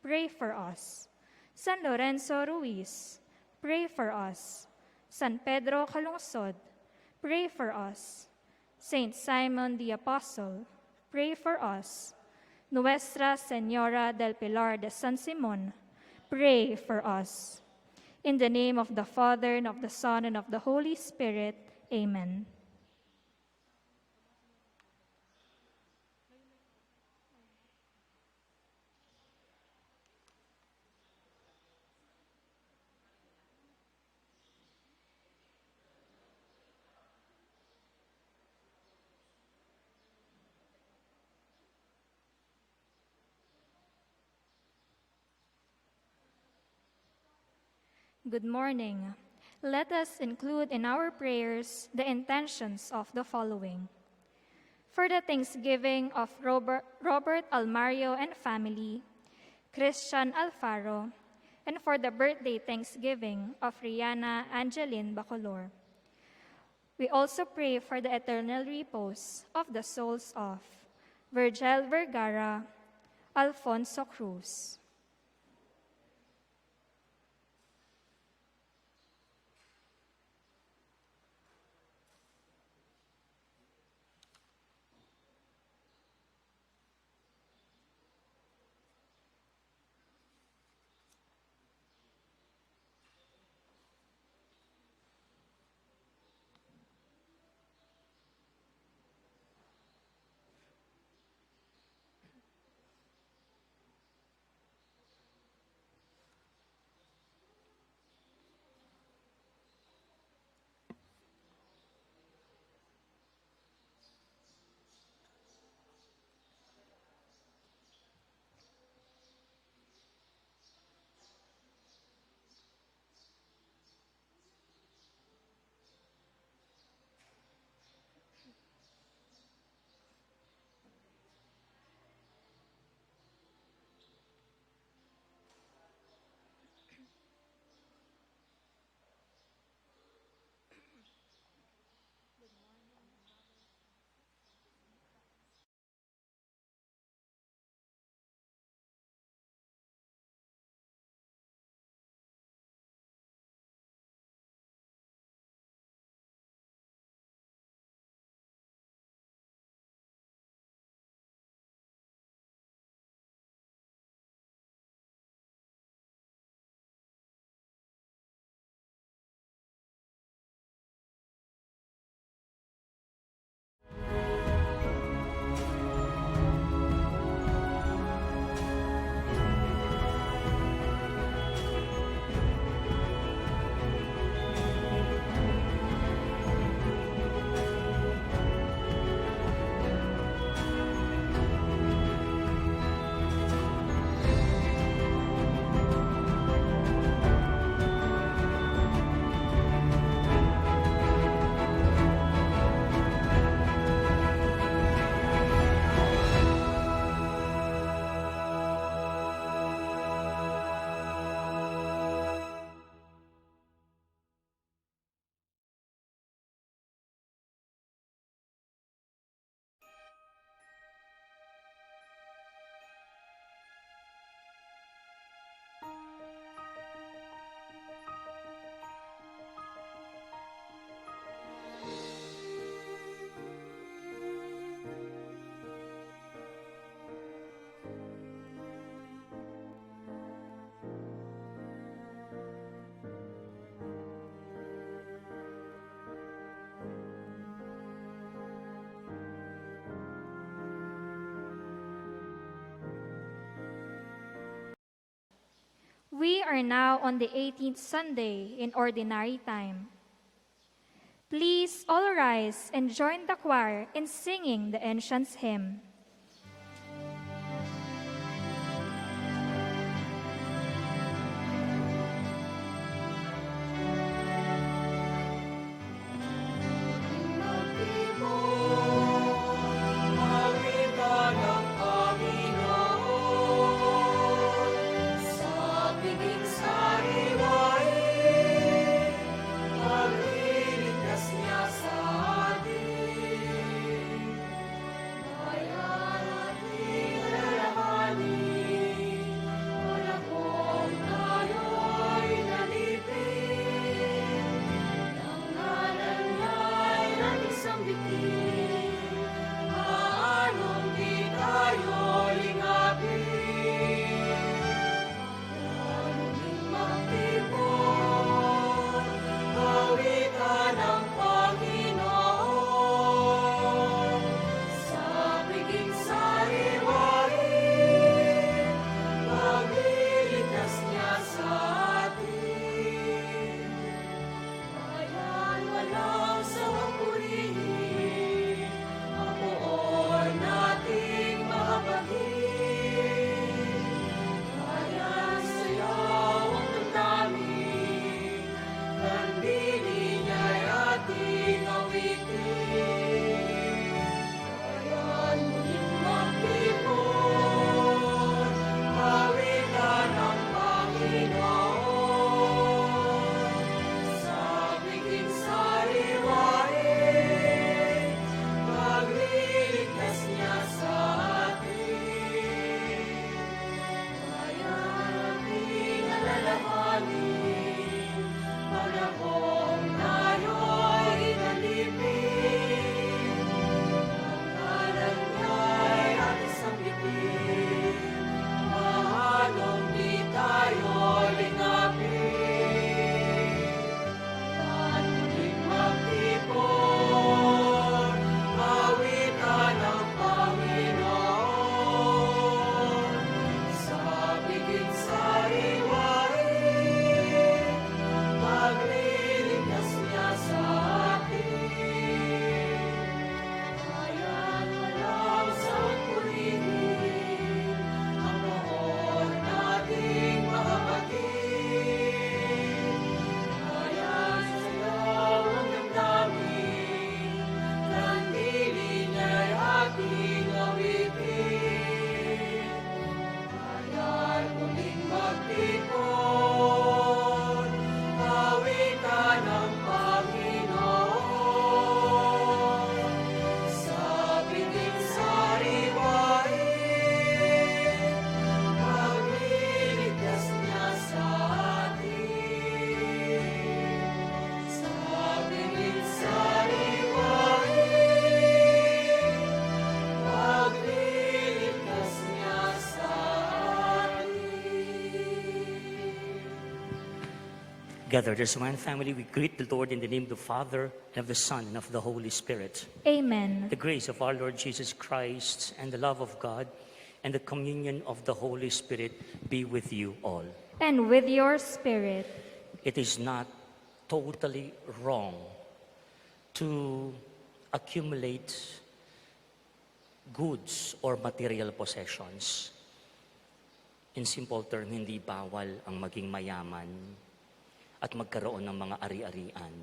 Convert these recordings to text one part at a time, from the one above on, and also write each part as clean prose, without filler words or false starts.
pray for us. San Lorenzo Ruiz, pray for us. San Pedro Calungsod, pray for us. Saint Simon the Apostle, pray for us. Nuestra Señora del Pilar de San Simon, pray for us. In the name of the Father, and of the Son, and of the Holy Spirit, amen. Good morning. Let us include in our prayers the intentions of the following. For the Thanksgiving of Robert Almario and family, Christian Alfaro, and for the birthday Thanksgiving of Rihanna Angeline Bacolor. We also pray for the eternal repose of the souls of Virgil Vergara, Alfonso Cruz. We are now on the 18th Sunday in Ordinary Time. Please all rise and join the choir in singing the entrance hymn. Maya Together, there's one family. We greet the Lord in the name of the Father, and of the Son, and of the Holy Spirit. Amen. The grace of our Lord Jesus Christ, and the love of God, and the communion of the Holy Spirit be with you all. And with your spirit. It is not totally wrong to accumulate goods or material possessions. In simple term, hindi bawal ang maging mayaman at magkaroon ng mga ari-arian.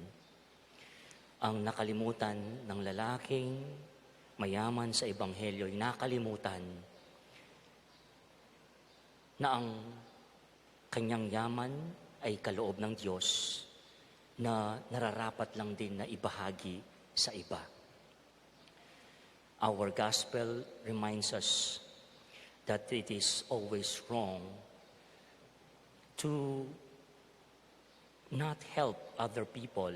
Ang nakalimutan ng lalaking mayaman sa Ebanghelyo ay nakalimutan na ang kanyang yaman ay kaloob ng Diyos na nararapat lang din na ibahagi sa iba. Our gospel reminds us that it is always wrong to not help other people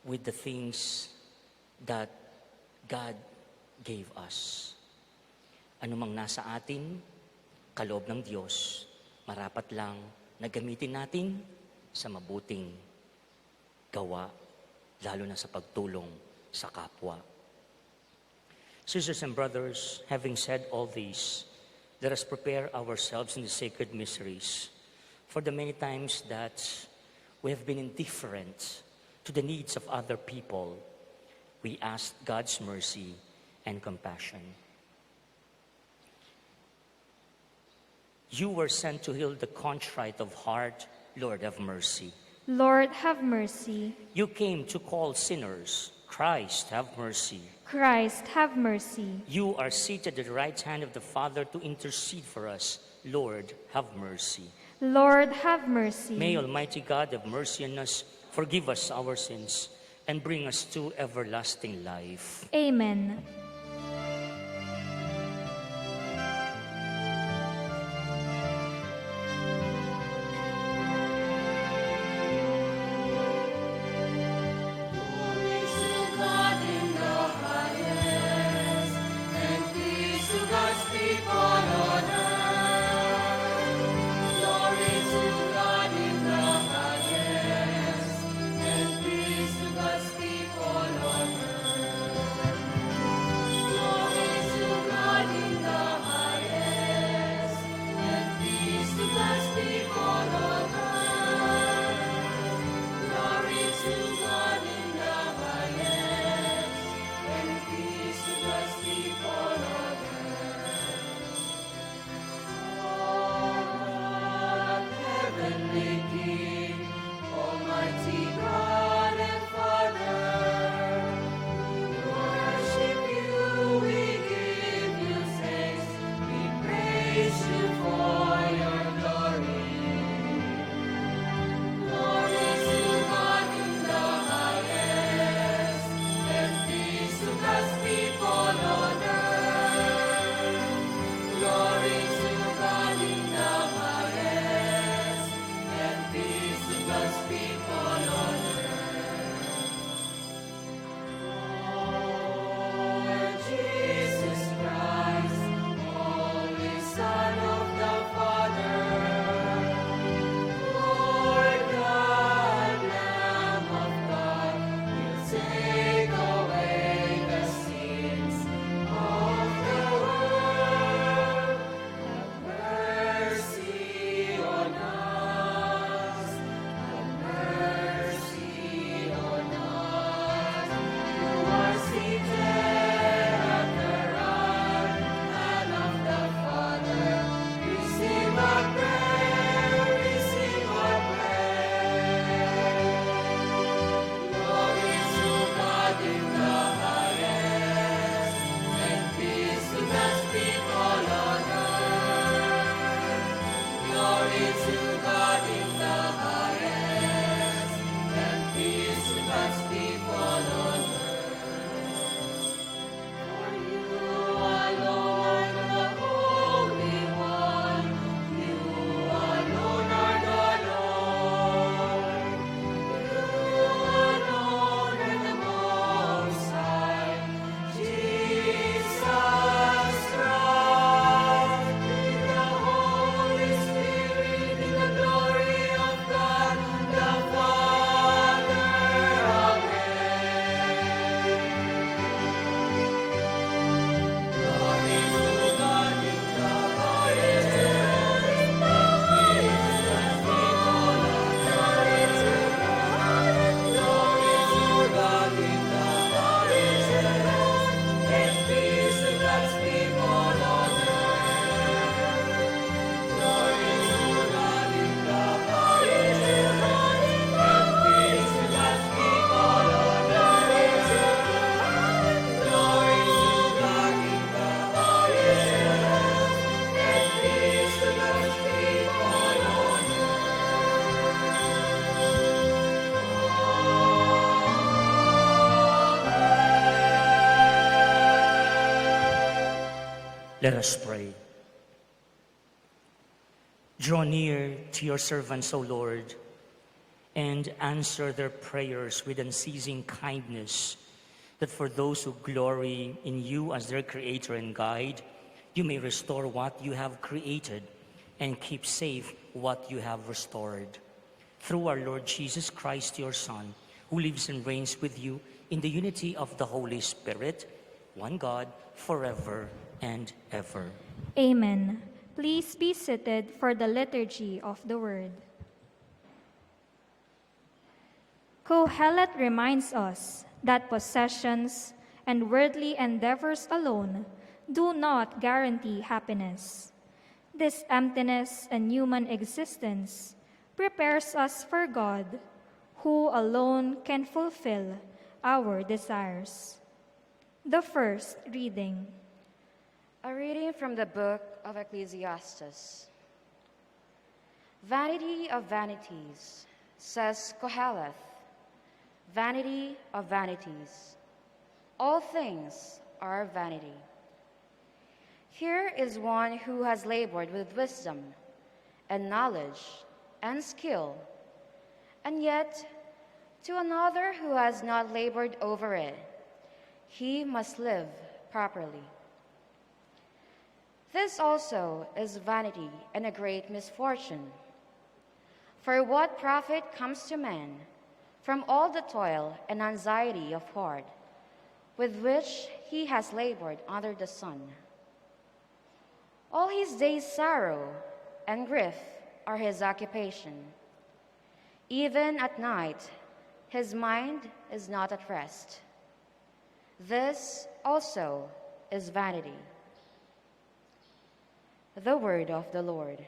with the things that God gave us. Ano mang nasa atin, kaloob ng Diyos, marapat lang na gamitin natin sa mabuting gawa, lalo na sa pagtulong sa kapwa. Sisters and brothers, having said all this, let us prepare ourselves in the sacred mysteries for the many times that we have been indifferent to the needs of other people. We ask God's mercy and compassion. You were sent to heal the contrite of heart. Lord, have mercy. Lord, have mercy. You came to call sinners. Christ, have mercy. Christ, have mercy. You are seated at the right hand of the Father to intercede for us. Lord, have mercy. Lord, have mercy. May Almighty God have mercy on us, forgive us our sins, and bring us to everlasting life. Amen. Let us pray. Draw near to your servants, O Lord, and answer their prayers with unceasing kindness, that for those who glory in you as their creator and guide, you may restore what you have created and keep safe what you have restored. Through our Lord Jesus Christ, your Son, who lives and reigns with you in the unity of the Holy Spirit, one God, forever and ever. Amen. Please be seated for the liturgy of the Word. Kohelet reminds us that possessions and worldly endeavors alone do not guarantee happiness. This emptiness and human existence prepares us for God, who alone can fulfill our desires. The first reading. A reading from the book of Ecclesiastes. Vanity of vanities, says Koheleth, vanity of vanities. All things are vanity. Here is one who has labored with wisdom and knowledge and skill, and yet to another who has not labored over it, he must live properly. This also is vanity and a great misfortune. For what profit comes to man from all the toil and anxiety of heart with which he has labored under the sun? All his days' sorrow and grief are his occupation. Even at night, his mind is not at rest. This also is vanity. The word of the Lord.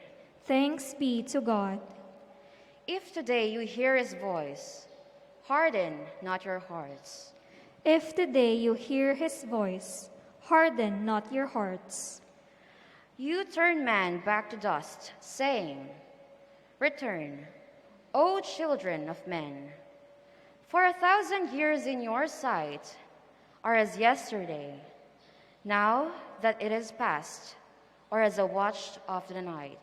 Thanks be to God. If today you hear his voice, harden not your hearts. If today you hear his voice, harden not your hearts. You turn man back to dust, saying, Return, O children of men. For 1,000 years in your sight are as yesterday, now that it is past, or as a watch of the night.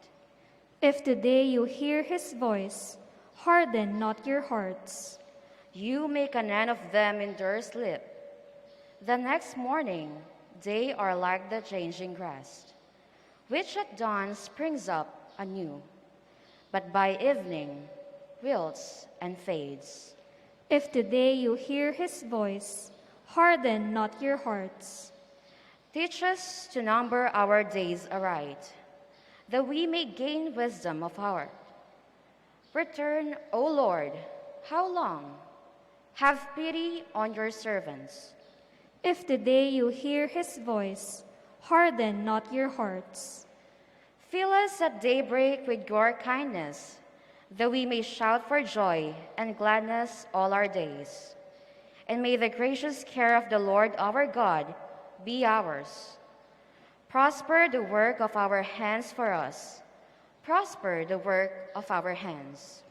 If today you hear his voice, harden not your hearts. You make an end of them in their sleep. The next morning they are like the changing grass, which at dawn springs up anew, but by evening wilts and fades. If today you hear his voice, harden not your hearts. Teach us to number our days aright, that we may gain wisdom of heart. Return, O Lord, how long? Have pity on your servants. If today you hear his voice, harden not your hearts. Fill us at daybreak with your kindness, that we may shout for joy and gladness all our days. And may the gracious care of the Lord our God be ours. Prosper the work of our hands for us. Prosper the work of our hands.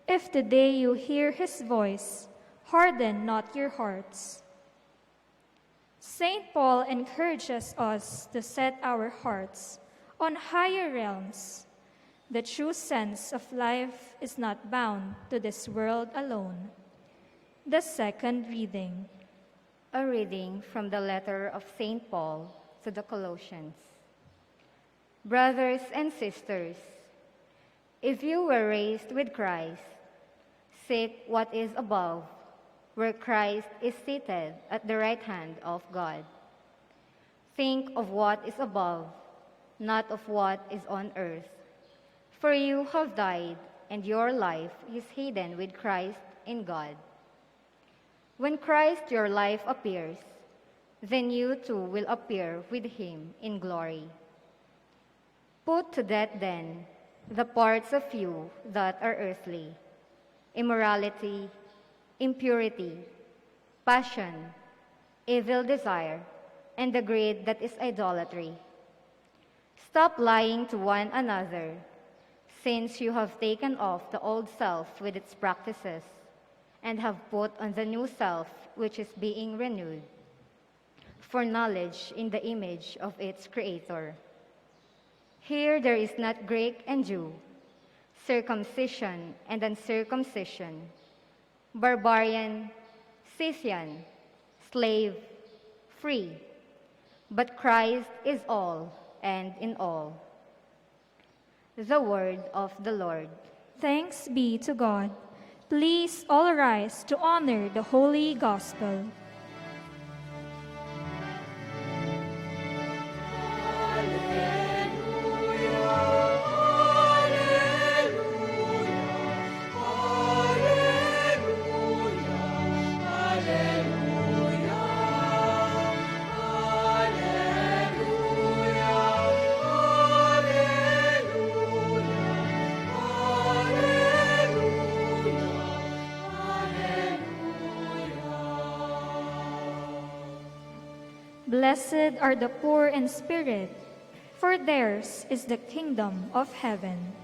If today you hear his voice, harden not your hearts. St. Paul encourages us to set our hearts on higher realms. The true sense of life is not bound to this world alone. The second reading. A reading from the letter of St. Paul to the Colossians. Brothers and sisters, if you were raised with Christ, seek what is above, where Christ is seated at the right hand of God. Think of what is above, not of what is on earth. For you have died, and your life is hidden with Christ in God. When Christ your life appears, then you too will appear with him in glory. Put to death then the parts of you that are earthly: immorality, impurity, passion, evil desire, and the greed that is idolatry. Stop lying to one another, since you have taken off the old self with its practices, and have put on the new self, which is being renewed. for knowledge in the image of its creator. Here there is not Greek and Jew, circumcision and uncircumcision, barbarian, Scythian, slave, free, but Christ is all and in all. The word of the Lord. Thanks be to God. Please all rise to honor the Holy Gospel. Blessed are the poor in spirit, for theirs is the kingdom of heaven.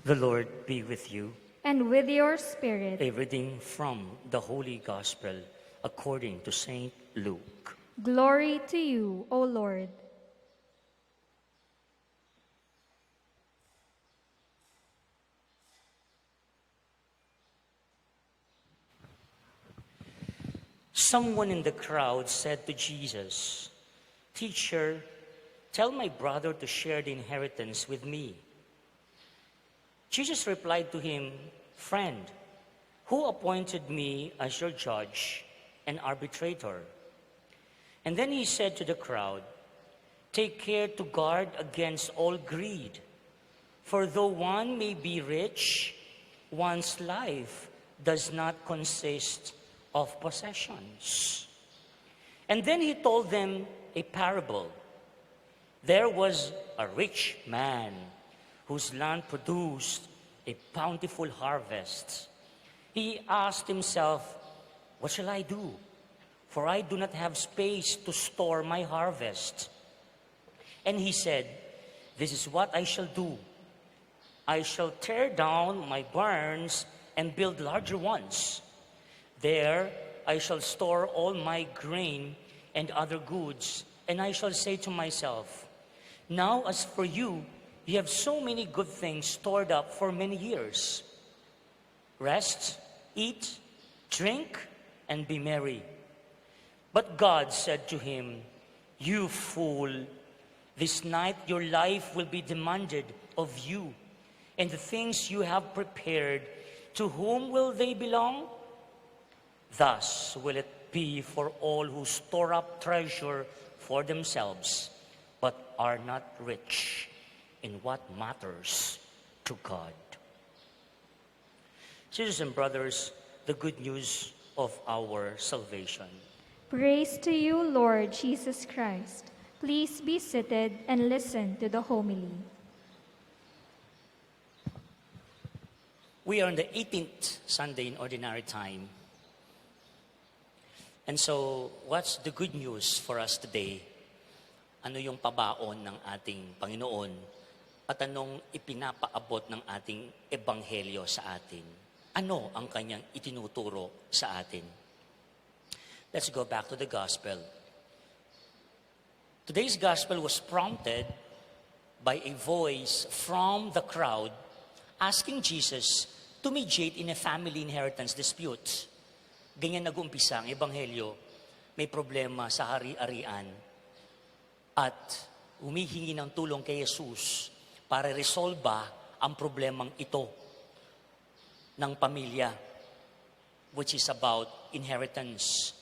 The Lord be with you. And with your spirit, A reading from the Holy Gospel according to Saint Luke. glory to you, O Lord. Someone in the crowd said to Jesus, "Teacher, tell my brother to share the inheritance with me." Jesus replied to him, "Friend, who appointed me as your judge and arbitrator?" And then he said to the crowd, "Take care to guard against all greed, for though one may be rich, one's life does not consist of possessions." And then he told them a parable. There was a rich man whose land produced a bountiful harvest. He asked himself, "What shall I do? For I do not have space to store my harvest." And he said, "This is what I shall do. I shall tear down my barns and build larger ones. There I shall store all my grain and other goods, and I shall say to myself, 'Now as for you, you have so many good things stored up for many years. Rest, eat, drink, and be merry.' But God said to him, 'You fool, this night your life will be demanded of you, and the things you have prepared, to whom will they belong? Thus will it be for all who store up treasure for themselves, but are not rich in what matters to God.'" Sisters and brothers, the good news of our salvation. Praise to you, Lord Jesus Christ. Please be seated and listen to the homily. We are on the 18th Sunday in Ordinary Time. And so, what's the good news for us today? Ano yung pabaon ng ating Panginoon? At anong ipinapaabot ng ating ebanghelyo sa atin? Ano ang kanyang itinuturo sa atin? Let's go back to the gospel. Today's gospel was prompted by a voice from the crowd asking Jesus to mediate in a family inheritance dispute. Ganyan nag-umpisa ang ebanghelyo. May problema sa hari-arian at humihingi ng tulong kay Jesus para resolba ang problemang ito ng pamilya, which is about inheritance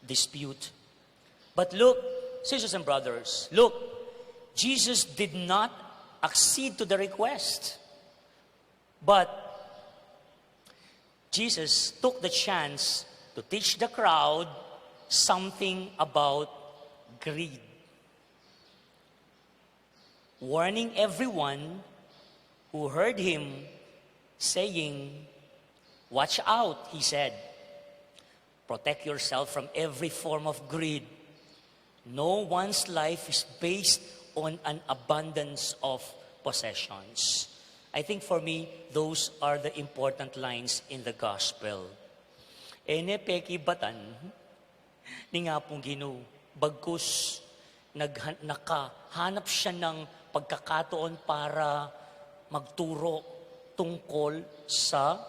dispute. But look, sisters and brothers, look, Jesus did not accede to the request. But Jesus took the chance to teach the crowd something about greed. Warning everyone who heard him saying, "Watch out," he said. "Protect yourself from every form of greed. No one's life is based on an abundance of possessions." I think for me, those are the important lines in the gospel. Ene peki batan, ni nga pong Ginoo, bagkus nakahanap siya ng pagkakataon para magturo tungkol sa,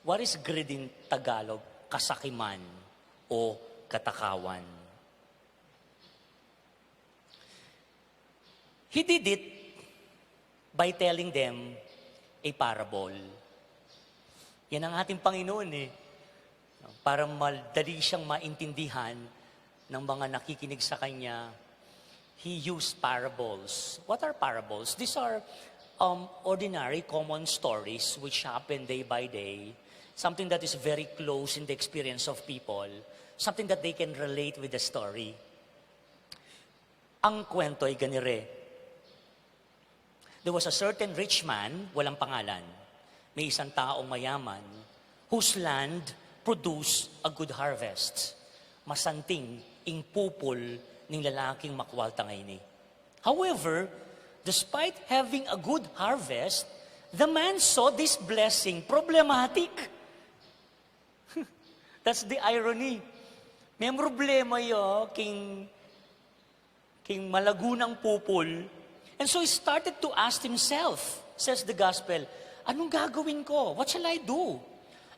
what is greed in Tagalog? Kasakiman o katakawan. He did it by telling them a parable. Yan ang ating Panginoon eh. Para madali siyang maintindihan ng mga nakikinig sa Kanya, He used parables. What are parables? These are ordinary, common stories which happen day by day. Something that is very close in the experience of people. Something that they can relate with the story. Ang kwento ay ganire. There was a certain rich man, walang pangalan. May isang taong mayaman whose land produced a good harvest. Masanting, ingpupol ng lalaking makwal tangay ni. However, despite having a good harvest, the man saw this blessing problematic. That's the irony. May problema yo king malagunang pupol. And so he started to ask himself, says the gospel, anong gagawin ko? What shall I do?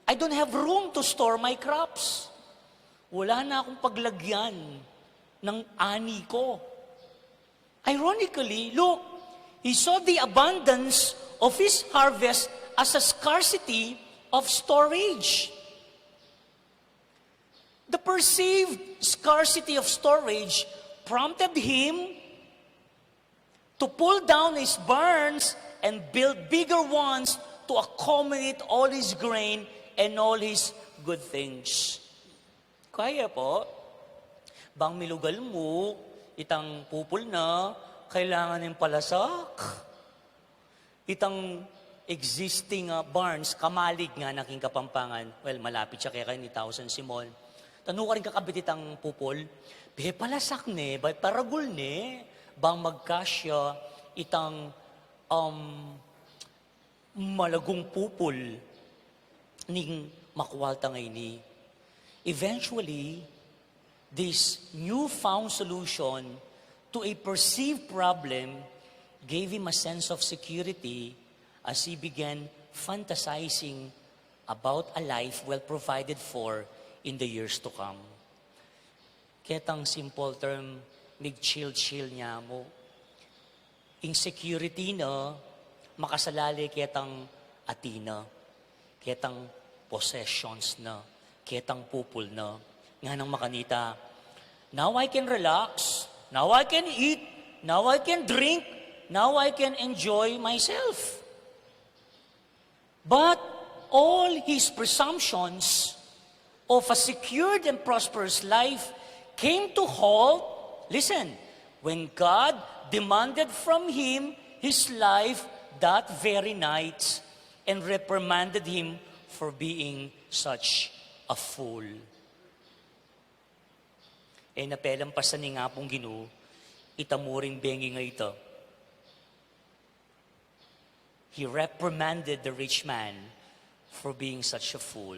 I don't have room to store my crops. Wala na akong paglagyan ng ani ko. Ironically, look, he saw the abundance of his harvest as a scarcity of storage. The perceived scarcity of storage prompted him to pull down his barns and build bigger ones to accommodate all his grain and all his good things. Kaya po, bang milugal mo, itang pupul na, kailangan ng palasak. Itang existing barns, kamalig nga naking Kapampangan. Well, malapit siya kaya ni Tausan Simon. Tanong ka rin kakabit itang pupul, be palasak ne, bay paragul ne, bang magkasya itang malagong pupul ning makwal tangay ni. Eventually, this newfound solution to a perceived problem gave him a sense of security as he began fantasizing about a life well provided for in the years to come. Ketang simple term, mig-chill-chill niya mo. Insecurity na, makasalali ketang atina, ketang possessions na, ketang pupul na, nga nang makanita, now I can relax, now I can eat, now I can drink, now I can enjoy myself. But all his presumptions of a secured and prosperous life came to halt, listen, when God demanded from him his life that very night and reprimanded him for being such a fool. Eh napelang pasan ni nga pong Ginoo, itamuring bengi nga ito. He reprimanded the rich man for being such a fool.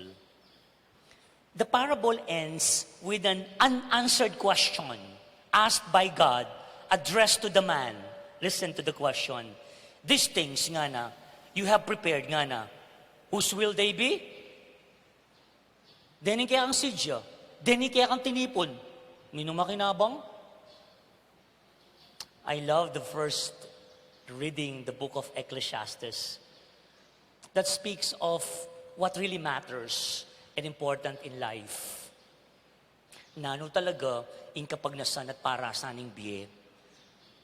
The parable ends with an unanswered question asked by God, addressed to the man. Listen to the question. These things nga na, you have prepared nga na, whose will they be? Deni kaya kang sidya, deni kaya kang tinipon. Minong makinabang? I love the first reading the book of Ecclesiastes that speaks of what really matters and important in life. Nano talaga, in kapag nasan at parasaning biye.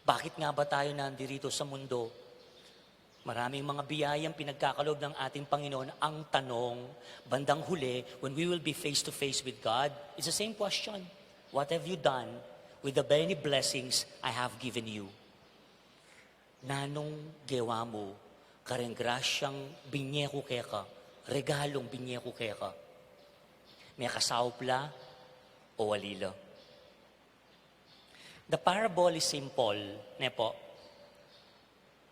Bakit nga ba tayo nandirito sa mundo? Maraming mga biyayang pinagkakaloob ng ating Panginoon. Ang tanong, bandang huli, when we will be face to face with God, it's the same question. What have you done with the many blessings I have given you? Nanong gewa mo, kareng grasyang binyeko keka, regalong binyeko keka. May kasaupla o walila. The parable is simple, nepo.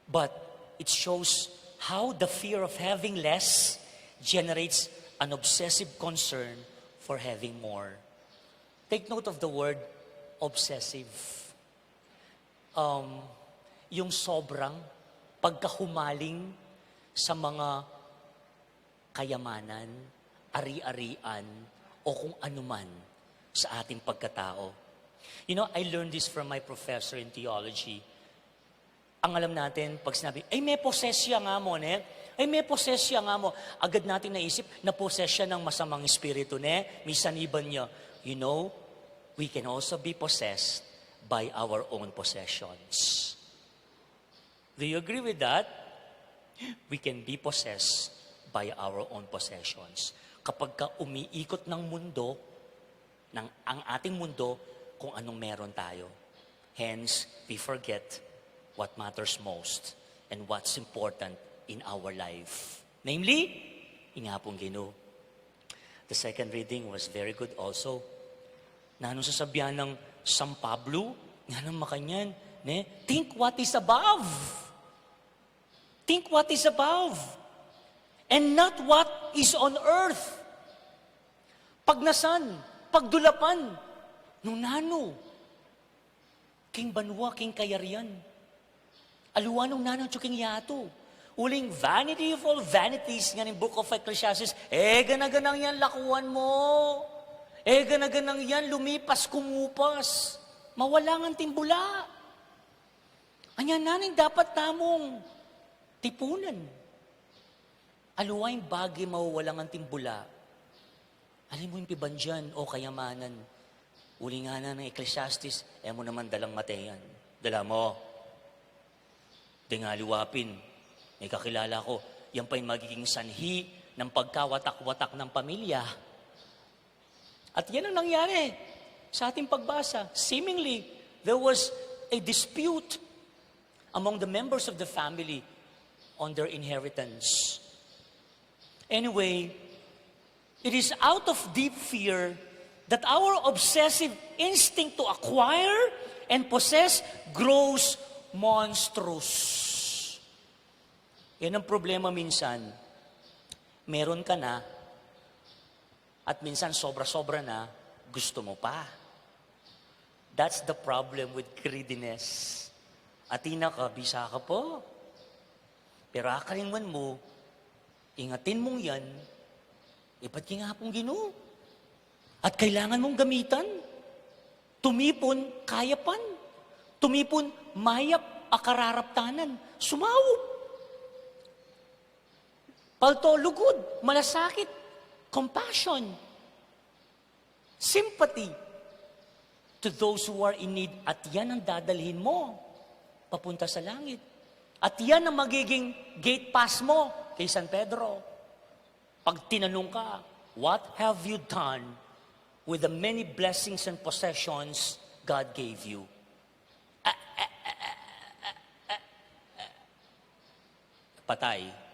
But it shows how the fear of having less generates an obsessive concern for having more. Take note of the word obsessive. Yung sobrang pagkahumaling sa mga kayamanan, ari-arian, o kung anuman sa ating pagkatao. You know, I learned this from my professor in theology. Ang alam natin, pag sinabi, ay may posesya nga mo, ne? Ay may posesya nga mo. Agad natin naisip, na posesya ng masamang espiritu, ne? Misaniban niya. You know, we can also be possessed by our own possessions. Do you agree with that? We can be possessed by our own possessions. Kapag ka umiikot ng mundo, ang ating mundo, kung anong meron tayo. Hence, we forget what matters most and what's important in our life. Namely, ingapong Ginoo. The second reading was very good also. Na anong sasabihan ng San Pablo, nga ng makanyan, ne? Think what is above. Think what is above. And not what is on earth. Pagnasan, pagdulapan, nung nano, king banwa, king kayarian. Aluwan nung nano, king yato. Uling vanity of all vanities, nga ng Book of Ecclesiastes, ganaganang yan, lakuan mo. Ganaganang yan, lumipas, kumupas. Mawala ng timbula. Anya naning dapat tamong tipunan. Aluwang bagay mawawalang ang timbula. Alam mo yung piban dyan, o kayamanan. Uli nga na ng Ecclesiastes, mo naman dalang mateyan. Dala mo. Di nga liwapin. May kakilala ko, yan pa yung magiging sanhi ng pagkawatak-watak ng pamilya. At yan ang nangyari sa ating pagbasa. Seemingly, there was a dispute among the members of the family on their inheritance. Anyway, it is out of deep fear that our obsessive instinct to acquire and possess grows monstrous. Yan ang problema minsan. Meron ka na, at minsan sobra-sobra na, gusto mo pa. That's the problem with greediness. Atina ka, bisa ka po. Pero akalingan mo, ingatin mong yan, ba't nga pong Ginoo? At kailangan mong gamitan. Tumipon, kayapan. Tumipon, mayap, akararaptanan. Sumawop. Palto, lugod, malasakit, compassion, sympathy to those who are in need. At yan ang dadalhin mo papunta sa langit. At yan ang magiging gate pass mo kay San Pedro. Pag tinanong ka, what have you done with the many blessings and possessions God gave you? Patay.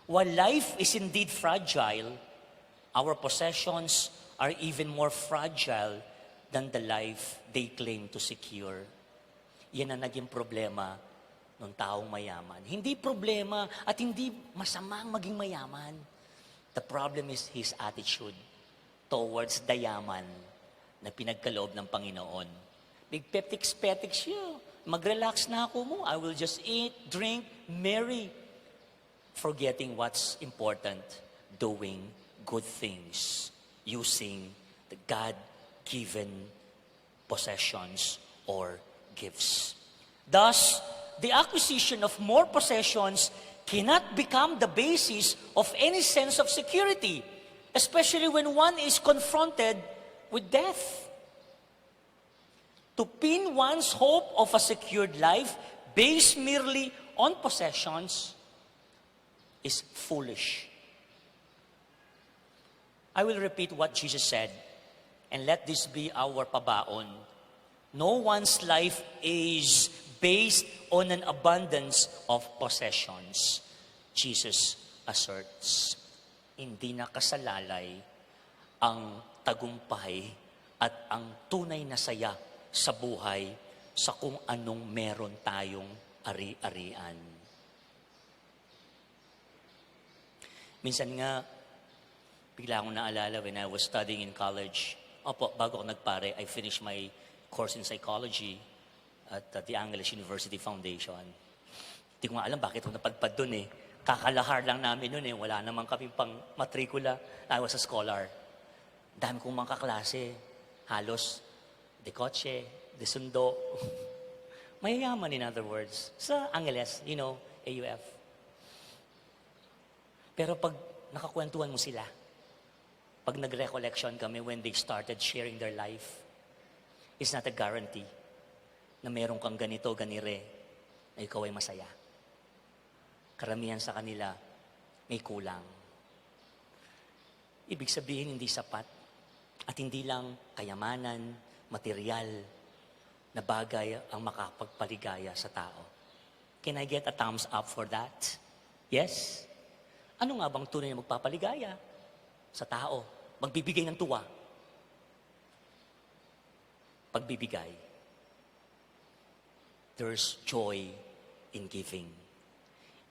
While life is indeed fragile, our possessions are even more fragile than the life they claim to secure. Yan ang naging problema ng taong mayaman. Hindi problema at hindi masamang maging mayaman. The problem is his attitude towards the yaman na pinagkaloob ng Panginoon. Big petiks-petiks siya. Mag-relax na ako mo. I will just eat, drink, marry. Forgetting what's important, doing good things, using the God-given possessions or gifts. Thus, the acquisition of more possessions cannot become the basis of any sense of security especially when one is confronted with death. To pin one's hope of a secured life based merely on possessions is foolish. I will repeat what Jesus said, and let this be our pabaon. No one's life is based on an abundance of possessions. Jesus asserts, hindi nakasalalay ang tagumpay at ang tunay na saya sa buhay sa kung anong meron tayong ari-arian. Minsan nga, bigla akong naalala when I was studying in college. Bago ako nagpare, I finished my course in psychology at the Angeles University Foundation. Hindi ko nga alam bakit ako napadpad dun eh. Kakalahar lang namin nun eh. Wala naman kami pang matrikula. I was a scholar. Dami kong mga kaklase. Halos de kotse, de sundo. Mayayaman in other words. Sa Angeles, AUF. Pero pag nakakwentuhan mo sila, pag nag-recollection kami when they started sharing their life, it's not a guarantee na meron kang ganito, ganire, na ikaw ay masaya. Karamihan sa kanila, may kulang. Ibig sabihin, hindi sapat. At hindi lang kayamanan, material, na bagay ang makapagpaligaya sa tao. Can I get a thumbs up for that? Yes? Ano nga bang tunay na magpapaligaya sa tao? Magbibigay ng tuwa. Pagbibigay. There's joy in giving.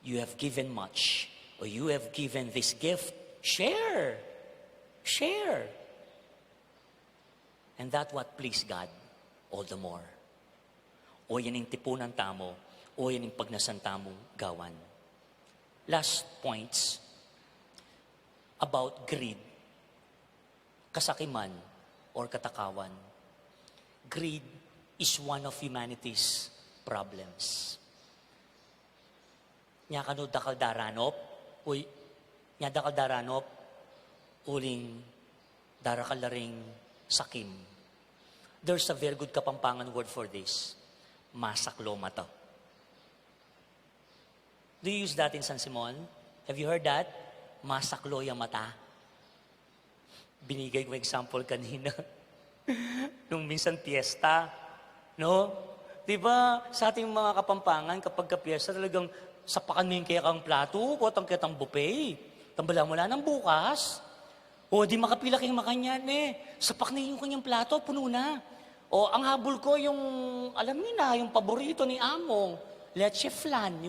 You have given much, or you have given this gift, share. Share. And that what please God all the more. O yan yung tipunan tamo, o yan yung pagnasanta mong gawan. Last points about greed. Kasakiman or katakawan. Greed is one of humanity's problems. Nya kano dakal daranop, nya dakal daranop, uling darakalaring sakim. There's a very good Kapampangan word for this. Masaklo mata. Do you use that in San Simon? Have you heard that? Masaklo yung mata. Binigay ko example kanina. Nung minsan piyesta. No? Diba, sa ating mga Kapampangan, kapag ka-piyesta, talagang sapakan mo yung kaya kang plato, kotang kitang buffet. Tambala mo na ng bukas. O, di makapila kayong makanyan eh. Sapak na yung kanyang plato, puno na. O, ang habol ko yung, alam niyo na, yung paborito ni Among, leche flan.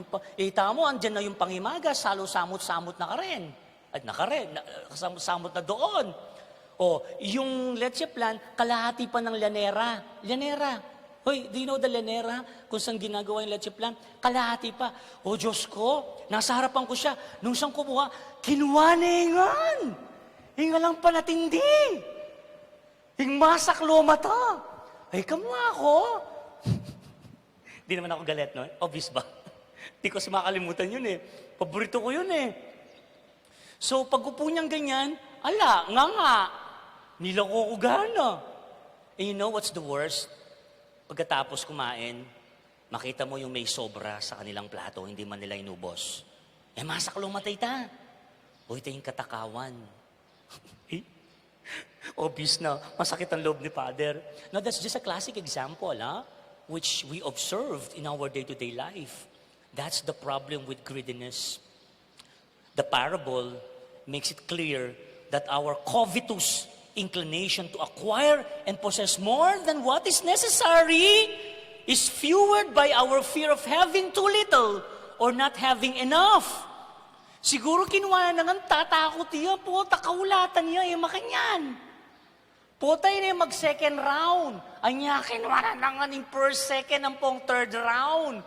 Tamo, andyan na yung pangimaga, salo samot-samot na ka rin. At samot-samot na doon. O, yung leche flan, kalahati pa ng llanera. Llanera. Hoy, do you know the llanera? Kung saan ginagawa yung leche flan? Kalahati pa. O, Diyos ko, nasa harapan ko siya. Nung siyang kumuha, kinuha na ingan. Hinga lang panatindi. Hing masaklo mata. Ay, kamuha ako. Di naman ako galit, no? Obvious ba? Di ko makalimutan yun eh. Paborito ko yun eh. So, pag upo niyang ganyan, nga. Niloko ko gana. And you know what's the worst? Pagkatapos kumain, makita mo yung may sobra sa kanilang plato, hindi man nila inubos. Masaklo matay ta. O, ito yung katakawan. Obvious na, masakit ang loob ni Father. Now, that's just a classic example, which we observed in our day-to-day life. That's the problem with greediness. The parable makes it clear that our covetous inclination to acquire and possess more than what is necessary is fueled by our fear of having too little or not having enough. Siguro kinuha na nga tatakot niya po, takaulatan niya, makanyan. Potay na yung mag-second round. Anya, kinuha na nga ng first, second, ang pong third round.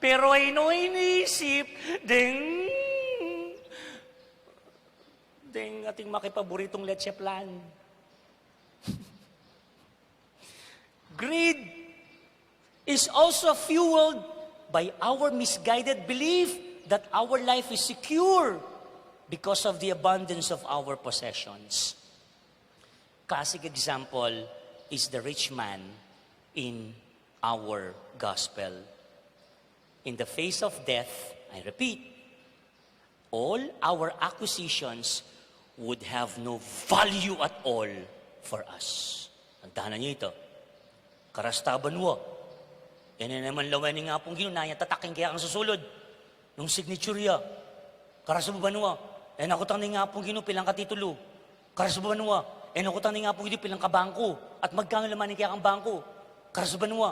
Pero iniisip, ding ating makipaboritong leche plan. Greed is also fueled by our misguided belief that our life is secure because of the abundance of our possessions. Classic example is the rich man in our gospel. In the face of death, I repeat, all our acquisitions would have no value at all for us. Tandaan niyo ito. Karastaban mo. Yan na naman lawan nga pong ginunaya, tataking kaya kang susulod. Nung signature ya. Karastaban mo. Ako tang nga pong ginupilang katitulo. Karastaban mo. Ako tang nga pong ginupilang kabangko. At magkano laman kaya kang bangko. Karastaban mo.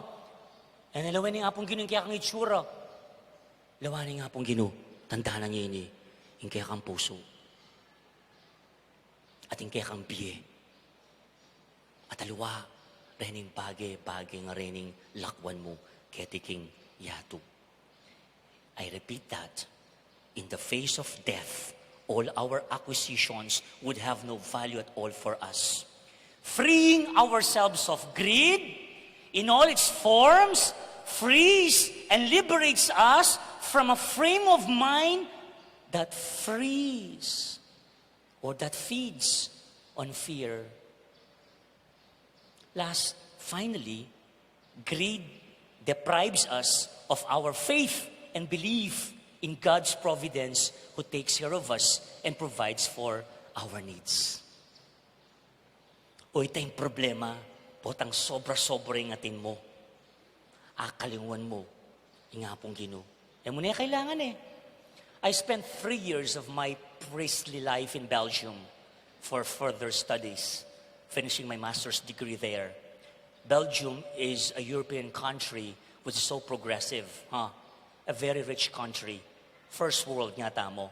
Lawan nga pong ginupilang kaya kang itsura. Lawan nga pong ginu. Tandaan niyo ini. Yung kaya kang puso. At yung kaya kang biye. At aliwa, rening bagay nga rening lakwan mo, ketiking yatu. I repeat that. In the face of death, all our acquisitions would have no value at all for us. Freeing ourselves of greed in all its forms frees and liberates us from a frame of mind that frees or that feeds on fear. Last, finally, greed deprives us of our faith and belief in God's providence who takes care of us and provides for our needs. O itong problema, potang sobra-sobra yung atin mo. Akalinguan mo, ingapong gino. Mo na kailangan eh. I spent 3 years of my priestly life in Belgium for further studies, finishing my master's degree there. Belgium is a European country which is so progressive, a very rich country. First world nga tamo.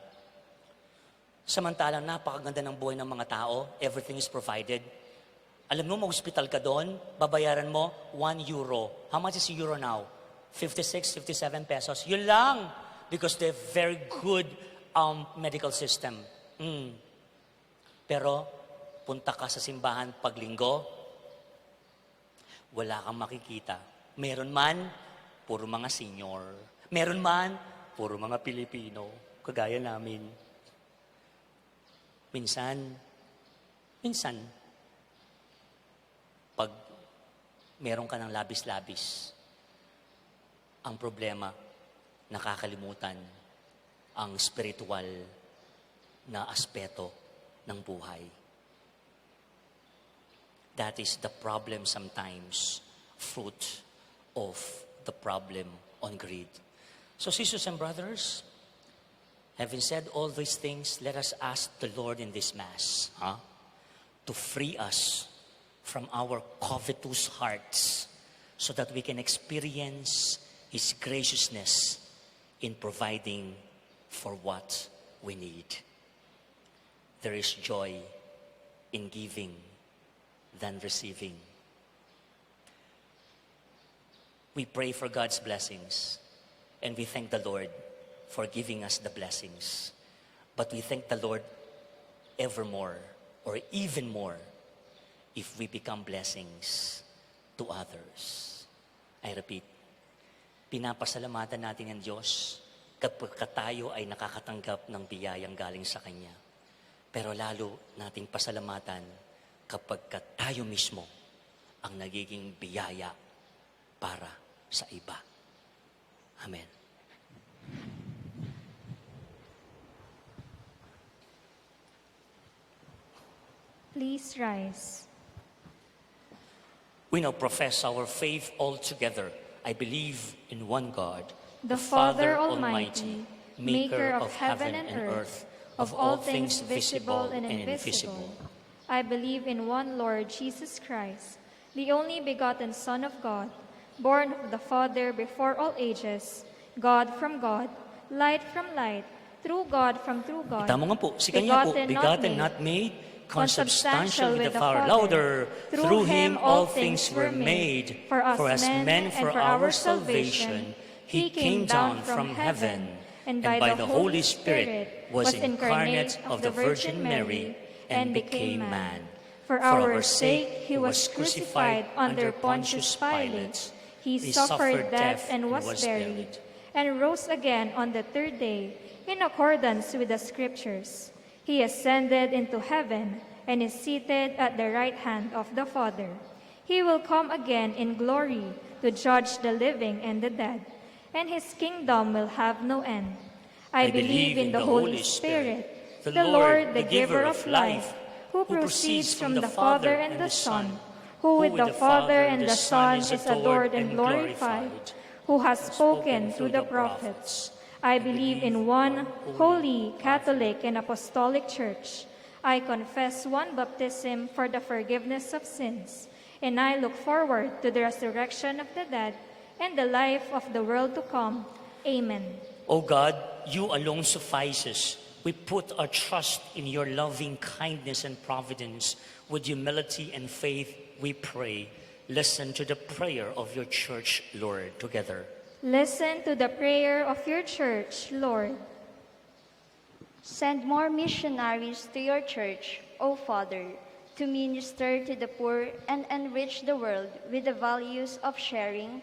Samantalang napakaganda ng buhay ng mga tao, everything is provided. Alam mo, mag-hospital ka doon, babayaran mo 1 euro. How much is euro now? 56, 57 pesos. Yun lang. Because they have very good medical system. Pero, punta ka sa simbahan paglinggo, wala kang makikita. Meron man, puro mga senior. Meron man, puro mga Pilipino. Kagaya namin. Minsan, pag meron ka ng labis-labis, ang problema, nakakalimutan ang spiritual na aspeto ng buhay. That is the problem sometimes, fruit of the problem on greed. So sisters and brothers, having said all these things, let us ask the Lord in this Mass to free us from our covetous hearts so that we can experience His graciousness in providing for what we need. There is joy in giving than receiving. We pray for God's blessings, and we thank the Lord for giving us the blessings. But we thank the Lord evermore, or even more, if we become blessings to others. I repeat, pinapasalamatan natin ang Diyos kapag tayo ay nakakatanggap ng biyayang galing sa Kanya. Pero lalo nating pasalamatan kapag tayo mismo ang nagiging biyaya para sa iba. Amen. Please rise. We now profess our faith all together. I believe in one God, The Father Almighty, maker of heaven and earth, of all things visible and invisible. I believe in one Lord Jesus Christ, the only begotten Son of God, born of the Father before all ages, God from God, light from light, true God from true God. Tama nga po, si Kanya po, begotten, not made, consubstantial with the Father. Louder, through Him all things were made. For us men and for our salvation, He came down from heaven, and by the Holy Spirit was incarnate of the Virgin Mary, and became man. For our sake He was crucified under Pontius Pilate. He suffered death and was buried, and rose again on the third day, in accordance with the Scriptures. He ascended into heaven and is seated at the right hand of the Father. He will come again in glory to judge the living and the dead, and his kingdom will have no end. I believe in the Holy Spirit, the Lord, the giver of life, who proceeds from the Father and the Son, who with the Father and the Son is adored and glorified, who has spoken through the prophets. I believe in one holy, Catholic, and Apostolic Church. I confess one baptism for the forgiveness of sins, and I look forward to the resurrection of the dead and the life of the world to come. Amen. O God, you alone suffices. We put our trust in your loving kindness and providence. With humility and faith, we pray. Listen to the prayer of your church, Lord, together. Listen to the prayer of your church, Lord. Send more missionaries to your church, O Father, to minister to the poor and enrich the world with the values of sharing,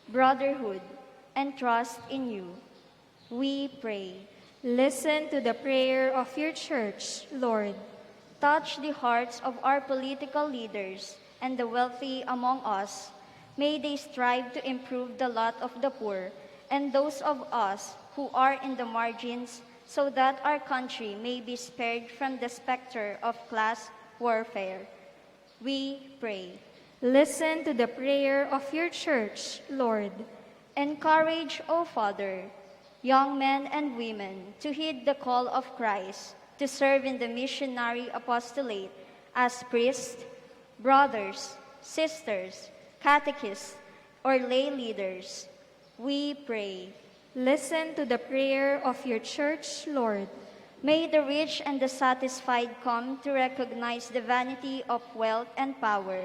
brotherhood, and trust in you. We pray. Listen to the prayer of your church, Lord. Touch the hearts of our political leaders and the wealthy among us. May they strive to improve the lot of the poor and those of us who are in the margins, so that our country may be spared from the specter of class warfare. We pray. Listen to the prayer of your church, Lord. Encourage, O Father, young men and women to heed the call of Christ to serve in the missionary apostolate as priests, brothers, sisters, catechists, or lay leaders. We pray. Listen to the prayer of your church, Lord. May the rich and the satisfied come to recognize the vanity of wealth and power,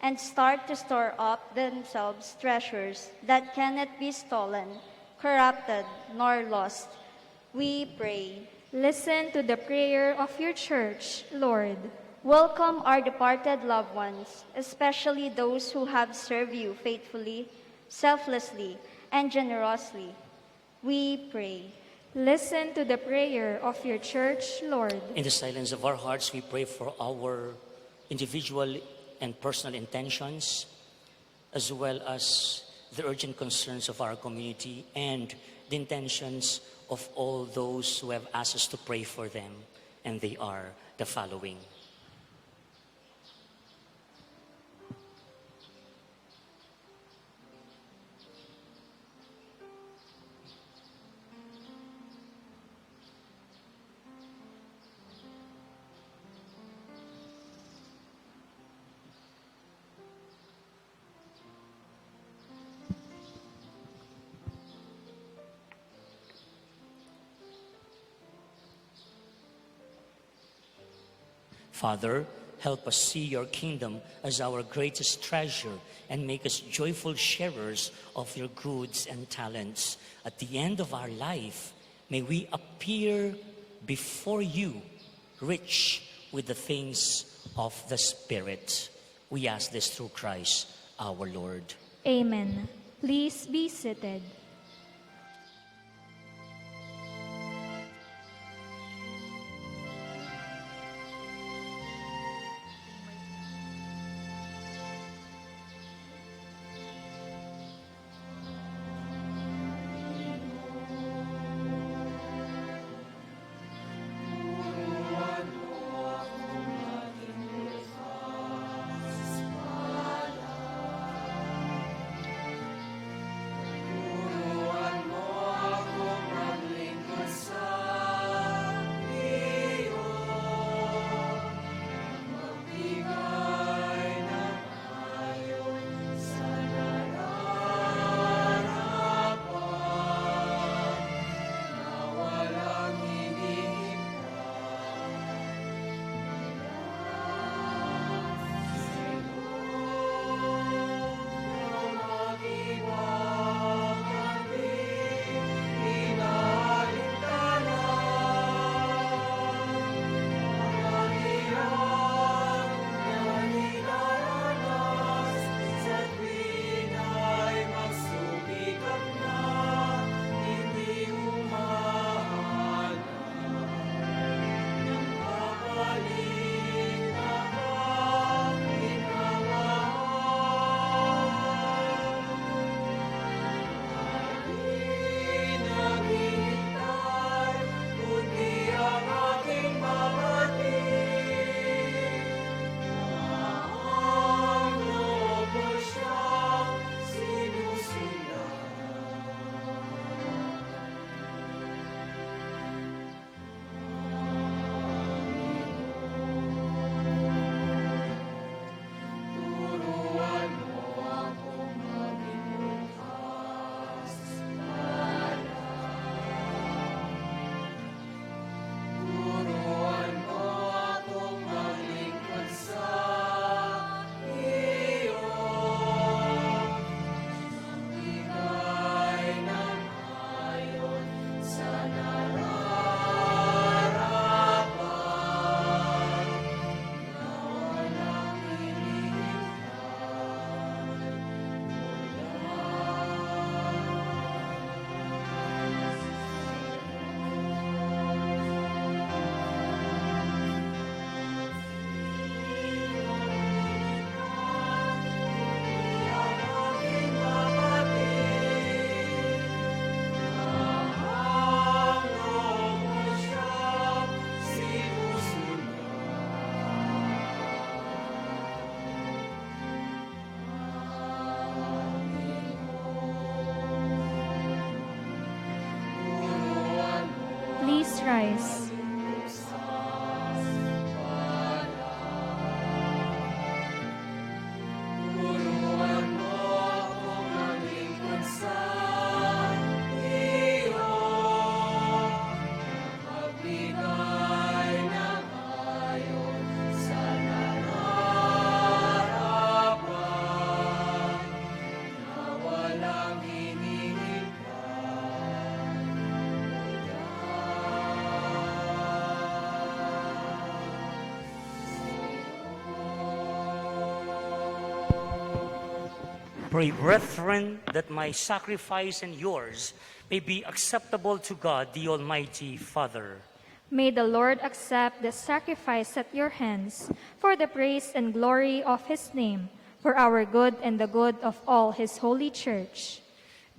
and start to store up themselves treasures that cannot be stolen, corrupted, nor lost. We pray. Listen to the prayer of your church, Lord. Welcome our departed loved ones, especially those who have served you faithfully, selflessly, and generously. We pray. Listen to the prayer of your church, Lord. In the silence of our hearts, we pray for our individual and personal intentions, as well as the urgent concerns of our community and the intentions of all those who have asked us to pray for them. And they are the following. Father, help us see your kingdom as our greatest treasure and make us joyful sharers of your goods and talents. At the end of our life, may we appear before you, rich with the things of the Spirit. We ask this through Christ our Lord. Amen. Please be seated. rise. Pray, brethren, that my sacrifice and yours may be acceptable to God, the Almighty Father. May the Lord accept the sacrifice at your hands for the praise and glory of his name, for our good and the good of all his holy church.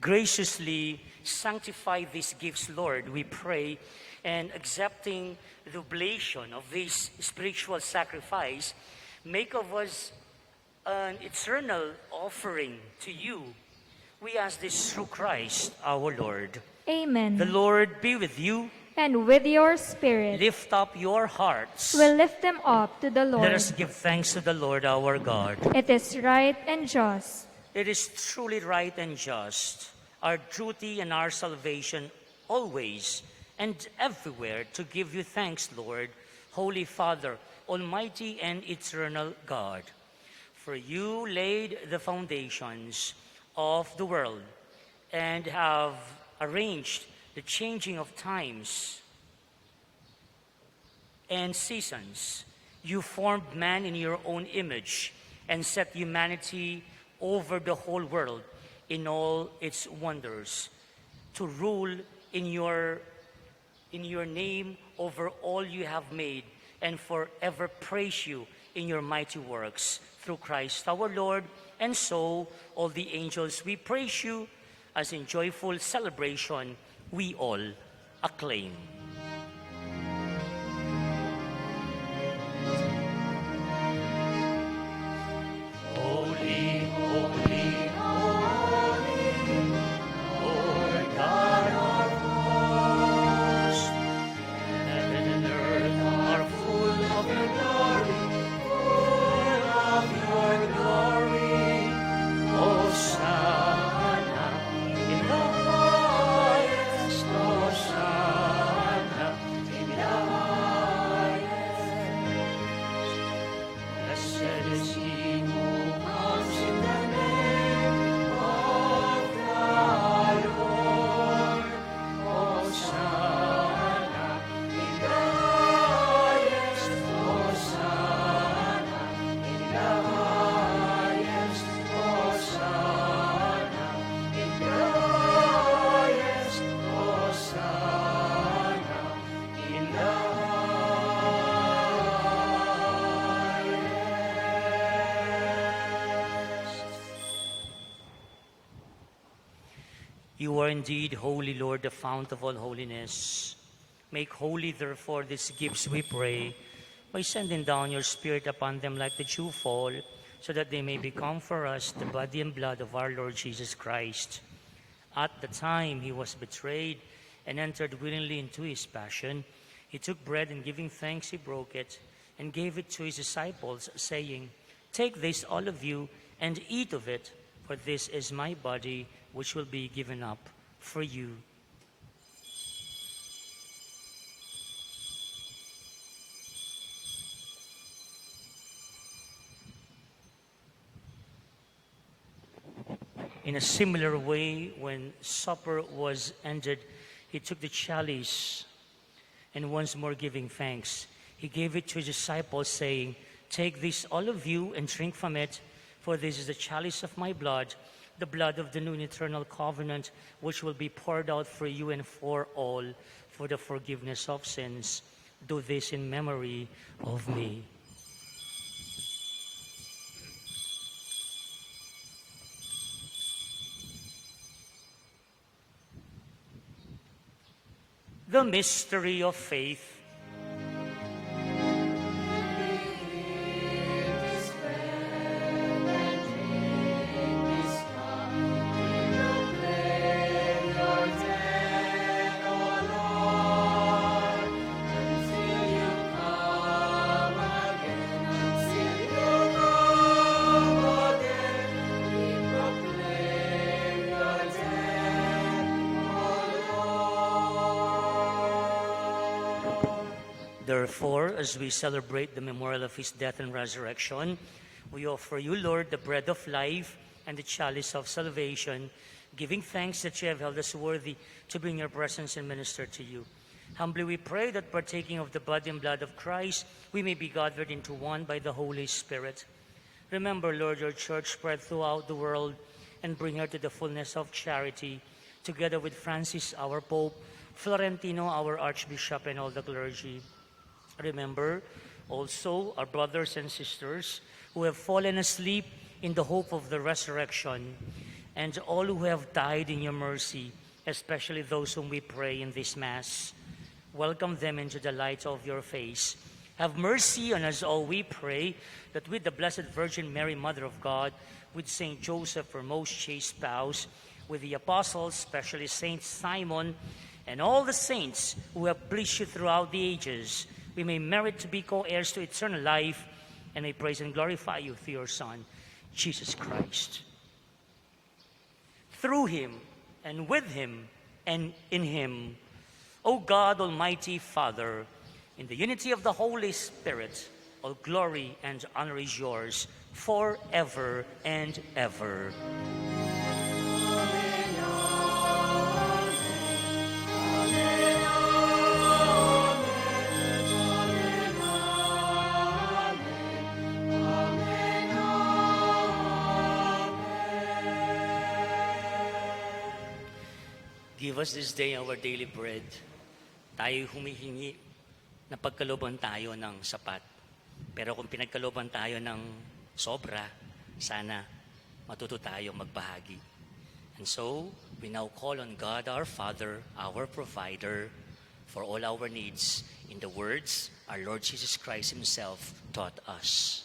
Graciously sanctify these gifts, Lord, we pray, and accepting the oblation of this spiritual sacrifice, make of us an eternal offering to you. We ask this through Christ our Lord. Amen. The Lord be with you. And with your spirit, Lift up your hearts. we'll lift them up to the Lord. Let us give thanks to the Lord our God. It is right and just. It is truly right and just, our duty and our salvation always and everywhere to give you thanks, Lord, Holy Father, Almighty and eternal God. For you laid the foundations of the world and have arranged the changing of times and seasons. You formed man in your own image and set humanity over the whole world in all its wonders, to rule in your name over all you have made, and forever praise you in your mighty works, through Christ our Lord. And so, all the angels, we praise you, as in joyful celebration we all acclaim. Holy, holy, holy, Lord God of hosts, heaven and earth are full of your glory, full of your glory. Hosanna in the highest, Hosanna in the highest. Blessed is he who comes in the name of the Lord. Hosanna in the highest, Hosanna in the highest, Hosanna in the highest, Hosanna in the highest. You are indeed holy, Lord, the fount of all holiness. Make holy, therefore, these gifts, we pray, by sending down your Spirit upon them like the dew fall, so that they may become for us the body and blood of our Lord Jesus Christ. At the time he was betrayed and entered willingly into his passion, he took bread, and giving thanks, he broke it and gave it to his disciples, saying, "Take this, all of you, and eat of it, for this is my body, which will be given up for you." In a similar way, when supper was ended, he took the chalice, and once more giving thanks, he gave it to his disciples, saying, "Take this, all of you, and drink from it, for this is the chalice of my blood, the blood of the new and eternal covenant, which will be poured out for you and for all for the forgiveness of sins. Do this in memory of me." The mystery of faith. Therefore, as we celebrate the memorial of his death and resurrection, we offer you, Lord, the bread of life and the chalice of salvation, giving thanks that you have held us worthy to bring your presence and minister to you. Humbly we pray that partaking of the body and blood of Christ, we may be gathered into one by the Holy Spirit. Remember, Lord, your church spread throughout the world and bring her to the fullness of charity, together with Francis, our Pope, Florentino, our Archbishop, and all the clergy. Remember also our brothers and sisters who have fallen asleep in the hope of the resurrection, and all who have died in your mercy, especially those whom we pray in this Mass. Welcome them into the light of your face. Have mercy on us all, we pray, that with the Blessed Virgin Mary, Mother of God, with Saint Joseph, her most chaste spouse, with the apostles, especially Saint Simon, and all the saints who have pleased you throughout the ages, we may merit to be co-heirs to eternal life, and may praise and glorify you through your Son, Jesus Christ. Through him, and with him, and in him, O God, Almighty Father, in the unity of the Holy Spirit, all glory and honor is yours forever and ever. Give us this day our daily bread. Tayo humihingi na pagkalooban tayo ng sapat. Pero kung pinagkalooban tayo ng sobra, sana matuto tayo magbahagi. And so, we now call on God our Father, our provider, for all our needs in the words our Lord Jesus Christ himself taught us.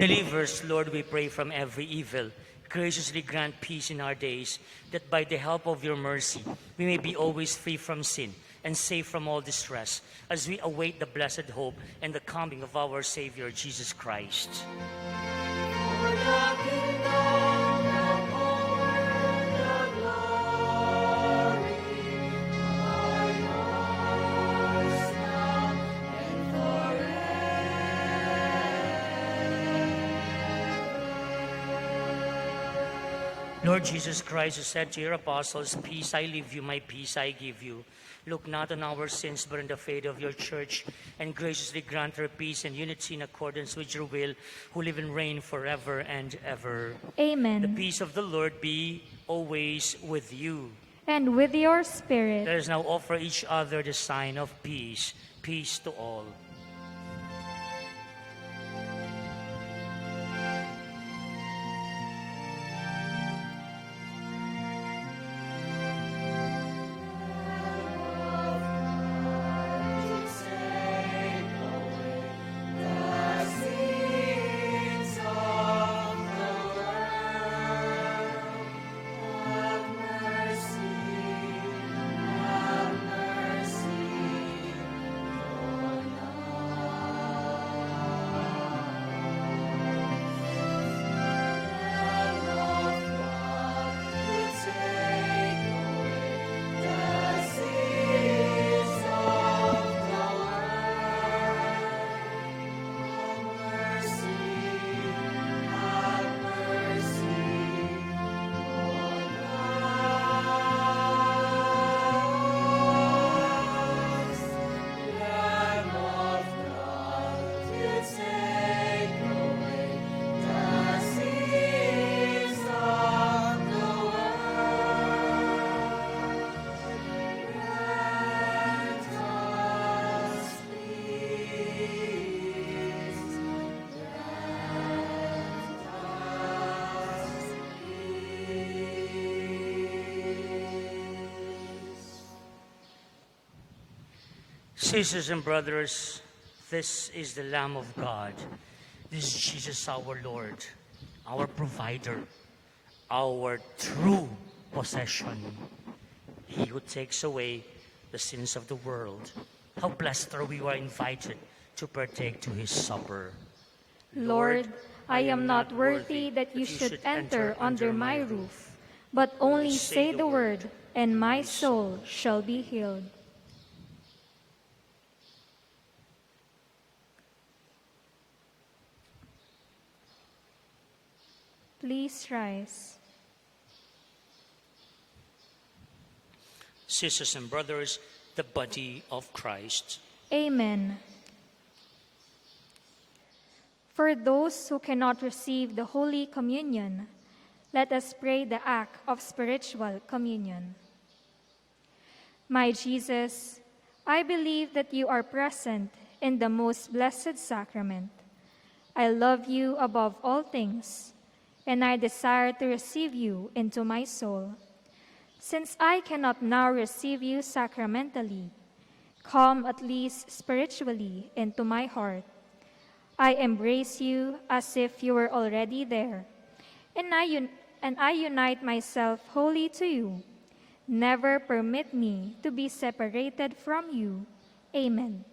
Deliver us, Lord, we pray, from every evil. Graciously grant peace in our days, that by the help of your mercy, we may be always free from sin and safe from all distress, as we await the blessed hope and the coming of our Savior, Jesus Christ. Lord Jesus Christ, who said to your apostles, "Peace I leave you, my peace I give you," look not on our sins, but on the faith of your church, and graciously grant her peace and unity in accordance with your will, who live and reign forever and ever. Amen. The peace of the Lord be always with you. And with your spirit. Let us now offer each other the sign of peace. Peace to all. Sisters and brothers, this is the Lamb of God. This is Jesus our Lord, our provider, our true possession. He who takes away the sins of the world. How blessed are we who are invited to partake to his supper. Lord, I am not worthy that you should enter under my roof, but only say the word, and my soul shall be healed. Please rise. Sisters and brothers, the body of Christ. Amen. For those who cannot receive the Holy Communion, let us pray the act of spiritual communion. My Jesus, I believe that you are present in the most blessed sacrament. I love you above all things, and I desire to receive you into my soul. Since I cannot now receive you sacramentally, come at least spiritually into my heart. I embrace you as if you were already there, and I unite myself wholly to you. Never permit me to be separated from you. Amen.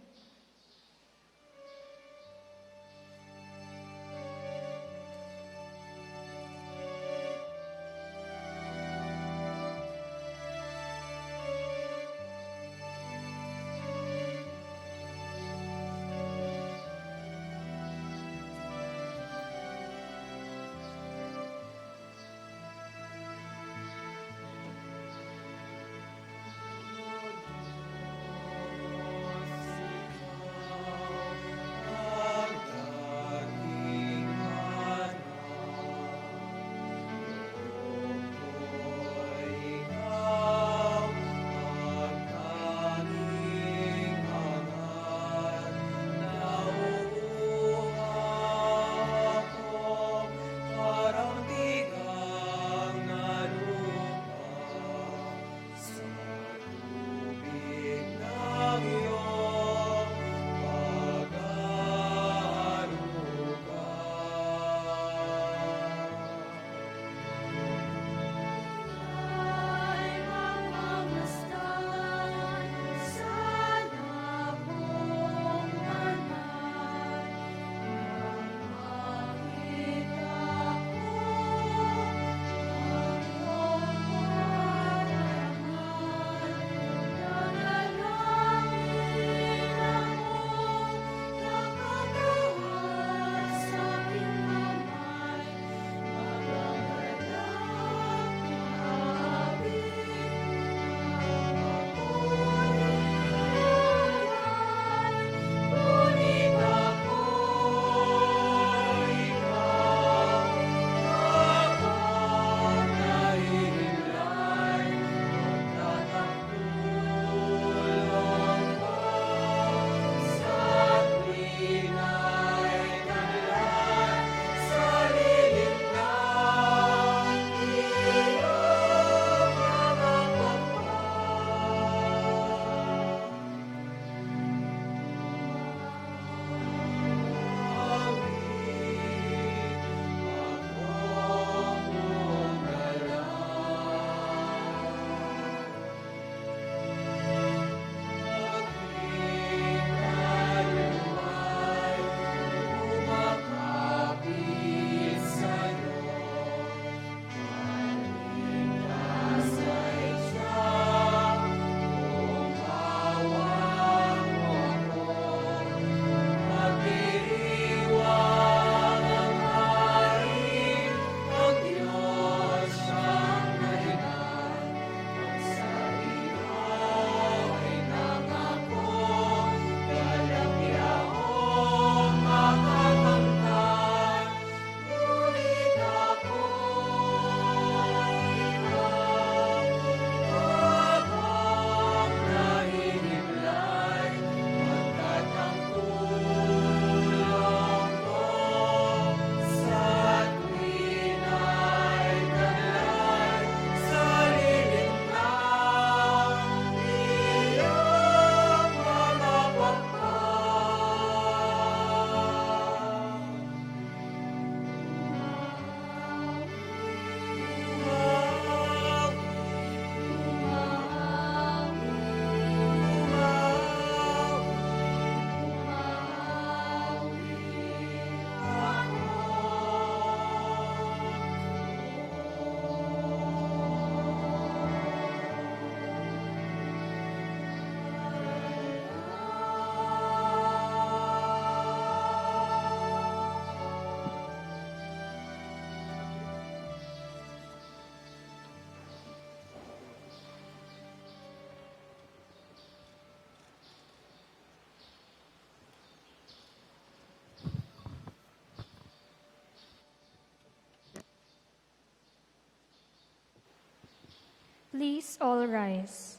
Please all rise.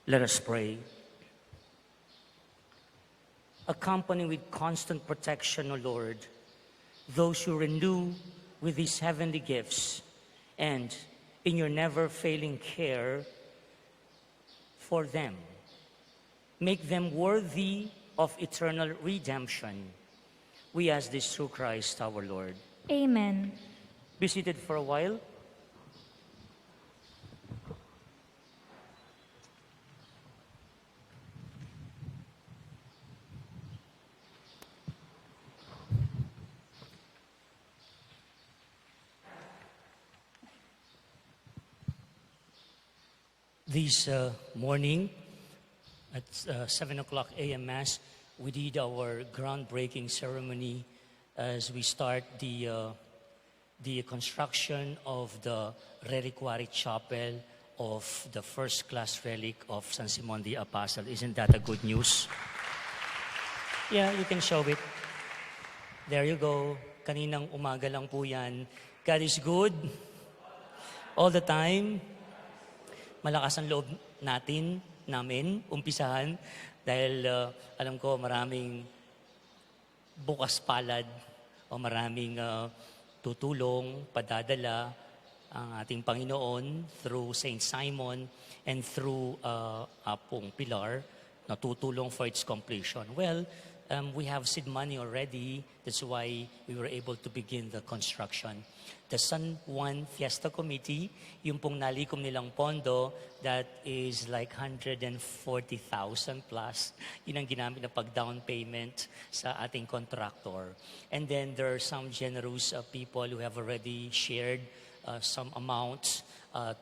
Let us pray. Accompany with constant protection, O Lord, those who renew with these heavenly gifts, and in your never-failing care for them, make them worthy of eternal redemption. We ask this through Christ our Lord. Amen. Be seated for a while. This morning at 7 o'clock a.m. Mass, we did our groundbreaking ceremony as we start the construction of the reliquary chapel of the first-class relic of San Simon the Apostle. Isn't that a good news? Yeah, you can show it. There you go. Kaninang umaga lang po yan. God is good all the time. Malakas ang loob namin, umpisahan, dahil alam ko maraming bukas palad o maraming tutulong, padadala ang ating Panginoon through Saint Simon and through Apong Pilar na tutulong for its completion. Well, we have seed money already. That's why we were able to begin the construction. The San Juan Fiesta Committee, yung pong nalikom nilang pondo, that is like 140,000 plus. Yun ang ginamit na pag-down payment sa ating contractor. And then there are some generous people who have already shared some amounts